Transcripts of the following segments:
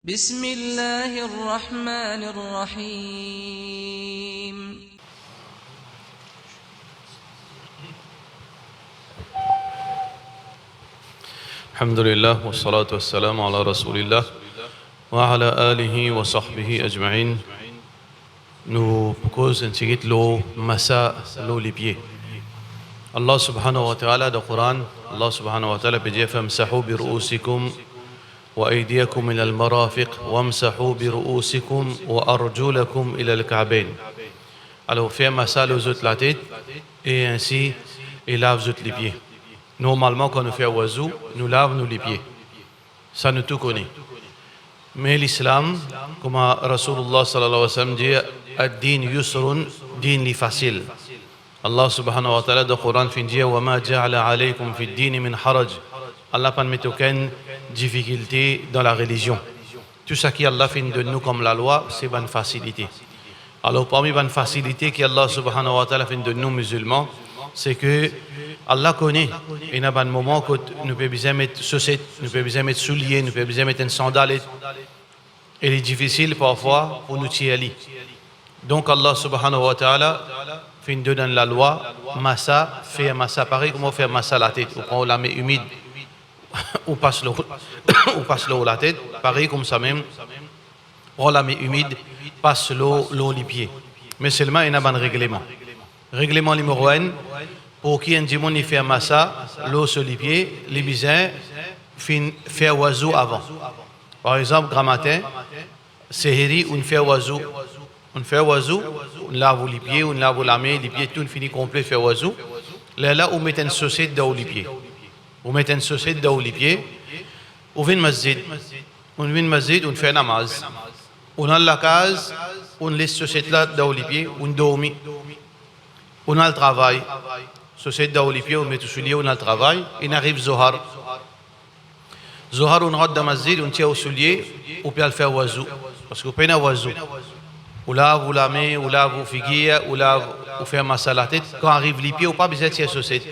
بسم الله الرحمن الرحيم الحمد لله والصلاة والسلام على رسول الله وعلى آله وصحبه أجمعين. Nous proposons un petit lo massa lo les pieds. Allah subhanahu wa ta'ala dans le Coran, Allah subhanahu wa ta'ala peut dire famsahu bi ru'usikum wa aydiyakum ila al-marafiq wamsahu bi ru'usikum wa arjulakum ila al-ka'bayn. Alors faire massa aux autres la tête et ainsi et lave aux autres les pieds. Normalement quand on fait oiseau, nous lave nous les pieds. Ça nous tout connaît. Mais l'islam, comme Rasulullah sallallahu alayhi wa sallam dit, ad-din yusrun, din li facile. Allah subhanahu wa ta'ala dans le Coran fin dit, wa ma ja'ala alaykum fi ad-din min haraj. Allah pas met aucune difficulté dans la religion. Tout ce qui Allah fait de nous comme la loi, c'est une facilité. Alors parmi les facilités qu'Allah subhanahu wa ta'ala fait de nous musulmans, c'est que Allah connaît. Il y a un moment où nous pouvons besoin mettre chaussettes, nous pouvons besoin mettre souliers, nous pouvons besoin mettre une sandale. Il est difficile parfois pour nous tirer. Donc Allah subhanahu wa ta'ala fait dans la loi, massa, faire massa pareil, comment faire massa la tête. On prend la main humide, on passe l'eau la tête, pareil comme ça même. On prend la main humide, passe l'eau les pieds. Mais seulement il y a un règlement. Règlement numéro 1, pour qui un monde fait massa, l'eau sur les pieds, les bisins, faire oiseau avant. Par exemple, grand matin, seheri, on fait oiseau. On fait oiseau, on lave les pieds, on lave la main, les pieds, tout finit complet, fait oiseau. Là, on met une saucette dans les pieds. On met une saucette dans les pieds. On vient masjid. On vient masjid, on fait namaz. On a la case, on laisse saucette là dans les pieds, on dormit. On a le travail. Saucette dans les pieds, on met tout soulier, on a le travail. Il arrive Zohar. Zohar, on rentre dans le masjid, on tient au soulier, on peut le faire oiseau. Parce qu'on peut un oiseau. Ou lave la main, ou lave vos figuières, ou lave, ou faire massa la tête. Quand arrive les pieds, on pas besoin de tirer saucette.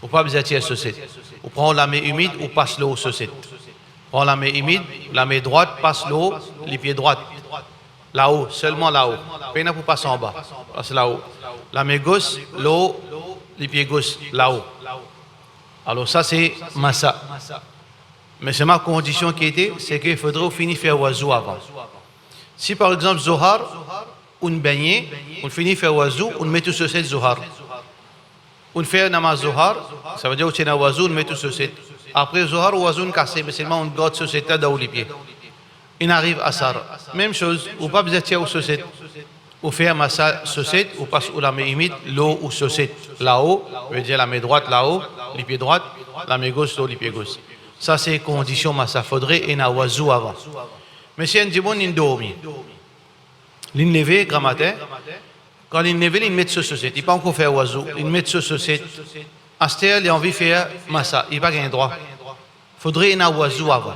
On pas besoin de tirer saucette. On prend la main humide, on passe l'eau aux saucettes. On prend la main humide, la main droite, passe l'eau, les pieds droits. Là-haut, seulement là-haut. Pas pour passer en bas. Passe là-haut. La main gauche, l'eau, les pieds gauche, là-haut. Alors ça c'est massa. Mais c'est ma condition qui était, c'est qu'il faudrait finir faire oiseau avant. Si par exemple Zohar, on baigne, on finit faire oiseau, on met tout sur cette Zohar. On fait namaz Zohar, ça veut dire qu'on tient un oiseau, on met tout sur cette. Après Zohar, oiseau on casse, mais seulement on garde sur cette là dans les pieds. Il arrive à Sar. Même chose, on pas besoin de tirer aux saucettes. On fait un massa saucette, on passe ou la main humide, l'eau ou saucette là-haut, veut dire la main droite là-haut, les pieds droits, la main gauche, l'eau, les pieds gauches. Ça c'est condition massa. Faudrait un oiseau avant. Mais si un dimanche il dormi, il levé grand matin, quand il levé il met sur saucette, il pas encore fait oiseau, il met sur saucette. À ce il a envie de faire massa, il pas gain droit. Faudrait un oiseau avant.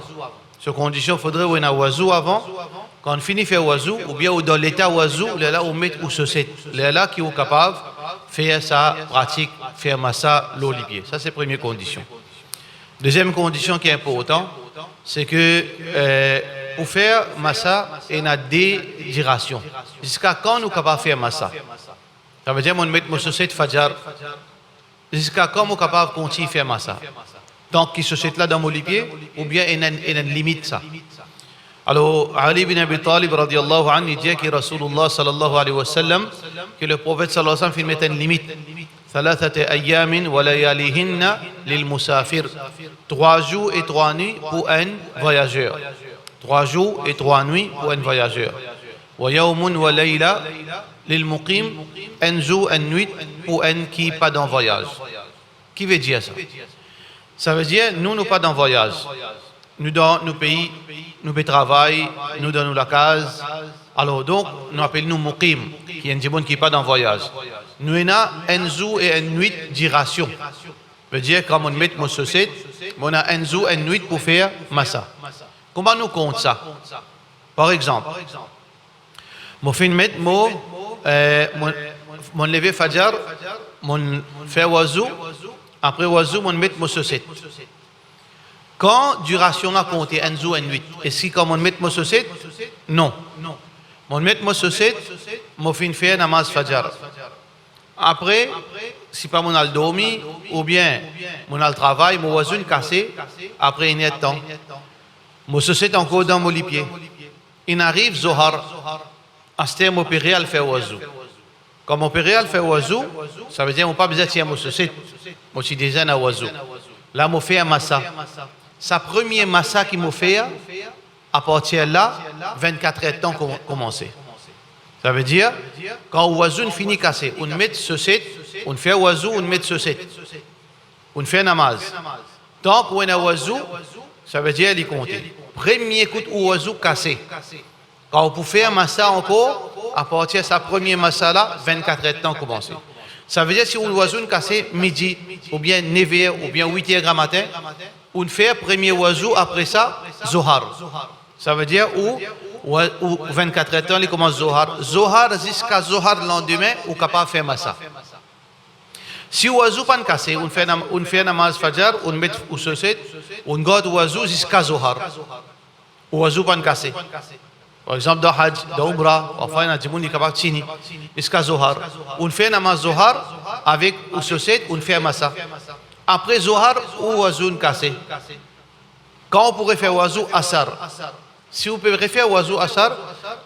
Sur condition, faudrait un oiseau avant. Quand on finit de faire oiseau, ou bien dans l'état oiseau, là on met ou saucette. Là qui est capable de faire sa pratique, faire massa l'olivier. Ça c'est la première condition. Deuxième condition qui est importante, c'est que pour faire massa, il y a des durations. Jusqu'à quand nous sommes capables de faire massa? Ça veut dire qu'on met nos saucettes fajar. Jusqu'à quand nous sommes capables de continuer à faire massa? Tant qu'ils sont là dans mon pied, ou bien il y a une limite ça. Alors, Ali ibn Abi Talib radiyallahu anhu dit que Rasulullah sallallahu alayhi wa sallam, que le prophète sallallahu alayhi wa sallam met une limite. ثلاثة أيام ولياليهن للمسافر. 3 jours et 3 nuits pour un voyageur. 3 jours et 3 nuits pour un voyageur. ويوم وليلة للمقيم. 1 jour, 1 nuit pour un qui pas dans voyage. Qui veut dire ça? Ça veut dire nous pas dans voyage. Nous dans nos pays, nous travaillons, nous dans la case. Alors donc, nous appelons muqim, qui est un monde qui pas dans voyage. Nous avons 1 jour et 1 nuit duration. Ça veut dire quand on met nos saucettes, on a 1 jour et 1 nuit pour faire massa. Comment nous compte ça? Par exemple, je fais mettre mon lever fajar, mon faire oiseau, après oiseau, on met nos saucettes. Quand duration a compté un jour, une nuit, et si comme on met mon société, non. On met mon société, mon fin fait namaz fajr. Après, si pas mon al dormi, ou bien mon al travail, mon oiseau cassé, après une temps, mon société encore dans mon lipier. Il arrive Zohar, à ce terme opéré à le faire oiseau. Comme opéré à le faire oiseau, ça veut dire qu'on n'a pas besoin de tirer mon société. Moi, je suis déjà un oiseau. Là, je fais un massa. Sa première massa qu'il m'a fait, à partir de là, 24 heures de temps commencé. Ça veut dire, quand l'oiseau finit cassé, on met société, on fait oiseau, on met société. On fait namaz. Tant qu'on a un oiseau, ça veut dire qu'il compte. Premier coup d'oiseau cassé. Quand on peut faire massa encore, à partir de sa première massa là, 24 heures de temps commencé. Ça veut dire si on oiseau cassé midi, ou bien 9h, ou bien 8h du matin, on fait premier oiseau, après ça, Zohar. Ça veut dire où 24 heures de temps, il commence Zohar. Zohar jusqu'à Zohar le lendemain, on est capable de faire massa. Si l'oiseau pas cassé, on fait namaz fajr, on met au société, on garde l'oiseau jusqu'à Zohar. L'oiseau pas cassé. Par exemple, dans Hajj, dans Umrah, enfin, on a dit capable de chini, jusqu'à Zohar. On fait namaz Zohar avec au société, on fait massa. Après Zohar, l'oiseau cassé. Quand on pourrait faire l'oiseau Asar. Si vous pouvez faire l'oiseau Asar,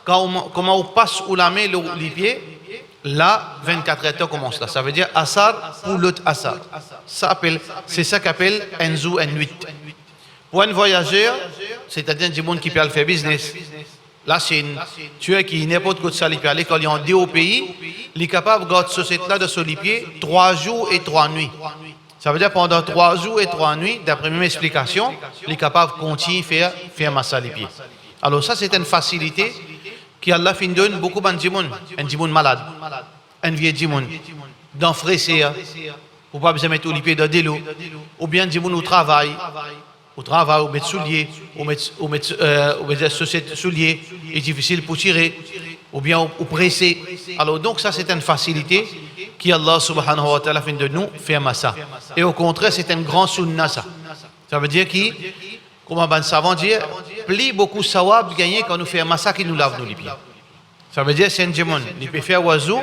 comment on passe ou la main les pieds, là, 24 heures commence là. Ça veut dire Asar pour l'autre Asar. C'est ça qu'appelle un jour, une nuit. Pour un voyageur, c'est-à-dire un monde qui peut faire business, la Chine, tu es qui n'importe quoi de ça, il peut aller quand il est en deux au pays, il est capable de garder ce société-là de sur les pieds 3 jours et 3 nuits. Ça veut dire pendant 3 jours et 3 nuits, d'après mes explications, il est capable de continuer à faire massa les pieds. Alors ça, c'est une facilité qui Allah fin donne beaucoup de gens, un gens malade, un vieux gens, dans frais, ou pas besoin de mettre les pieds dans de l'eau, ou bien des gens au travail, ou mettre souliers, ou mettre souliers, est difficile pour tirer, ou bien ou presser. Alors donc ça, c'est une facilité qui Allah subhanahu wa ta'ala fait de nous faire massa. Et au contraire, c'est un grand sunnah ça. Ça veut dire qui, comme un savant dit, plus beaucoup sawab gagner quand nous faisons massa qui nous lave nos pieds. Ça veut dire c'est un démon. Il peut faire oiseau,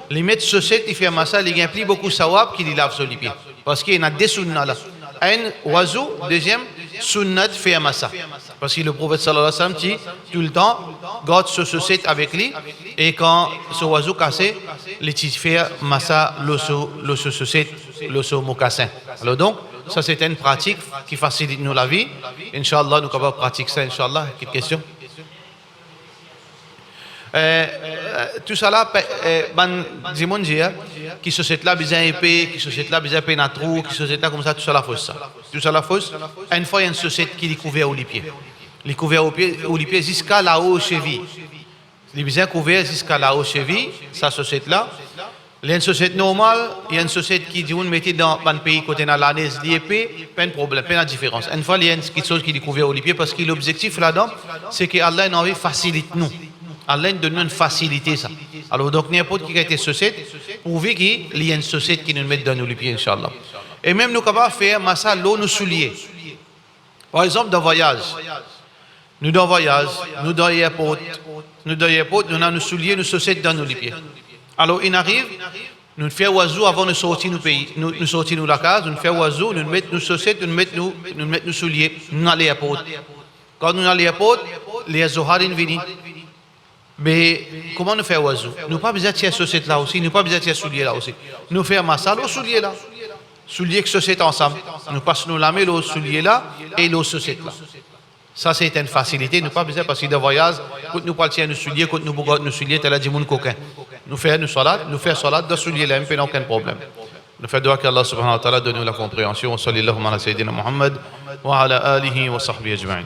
il met société, il fait massa, il gagne plus beaucoup sawab qu'il lave sur les pieds. Parce qu'il y a des sunnahs là. Un oiseau, deuxième, sunnat fait massa. Parce que le prophète sallallahu alayhi wa sallam dit tout le temps, garde ce société avec lui, et quand ce oiseau cassé, il fait massa l'osso société, l'osso mocassin. Alors donc, ça c'est une pratique qui facilite nous la vie. Inch'Allah, nous pouvons pratiquer ça, Inch'Allah. Quelle question? Tout ça là, dis mon Dieu, qui société là besoin épée, qui société là besoin pénatrou, qui société là comme ça, tout ça la fausse ça. Tout ça la fausse. Une fois il y a une société qui est couverte au pied. Il est couvert au pied jusqu'à là-haut aux chevilles. Il est besoin couvert jusqu'à là-haut aux chevilles, sa société là. Il y a une société normale, il y a une société qui dit on mettait dans un pays côté dans l'année l'épée, pas de problème, pas de différence. Une fois il y a quelque chose qui est couvert au pied parce que l'objectif là-dedans, c'est que Allah a envie facilite nous. Allah donne une facilité ça. Alors donc n'importe qui a été société, pourvu qu'il y ait une société qui nous mette dans nos pieds, Inch'Allah. Et même nous capables de faire massa l'eau nous souliers. Par exemple dans voyage, nous dans voyage, nous dans l'aéroport, nous avons nos souliers, nos sociétés dans nos pieds. Alors il arrive, nous faisons oiseau avant de sortir nos pays, nous sortir de la case, nous faisons oiseau, nous mettons nos sociétés, nous mettons nos souliers, nous dans l'aéroport. Quand nous dans l'aéroport, les Zoharines viennent. Mais comment nous faisons oiseau? Nous pas besoin de ces sociétés là aussi, nous pas besoin de ces souliers là aussi. Nous faisons massa aux souliers là. Souliers que société ensemble. Nous passons la main aux souliers là et aux sociétés là. Ça c'est une facilité, nous pas besoin parce que de voyage, quand nous parlons de nos souliers, quand nous bougeons nos souliers, tel a dit mon coquin. Nous faisons salade, de souliers là, il n'y a aucun problème. Nous faisons doigt qu'Allah subhanahu wa ta'ala donne nous la compréhension. Sallallahu ala sayyidina Muhammad wa ala alihi wa sahbihi ajma'in.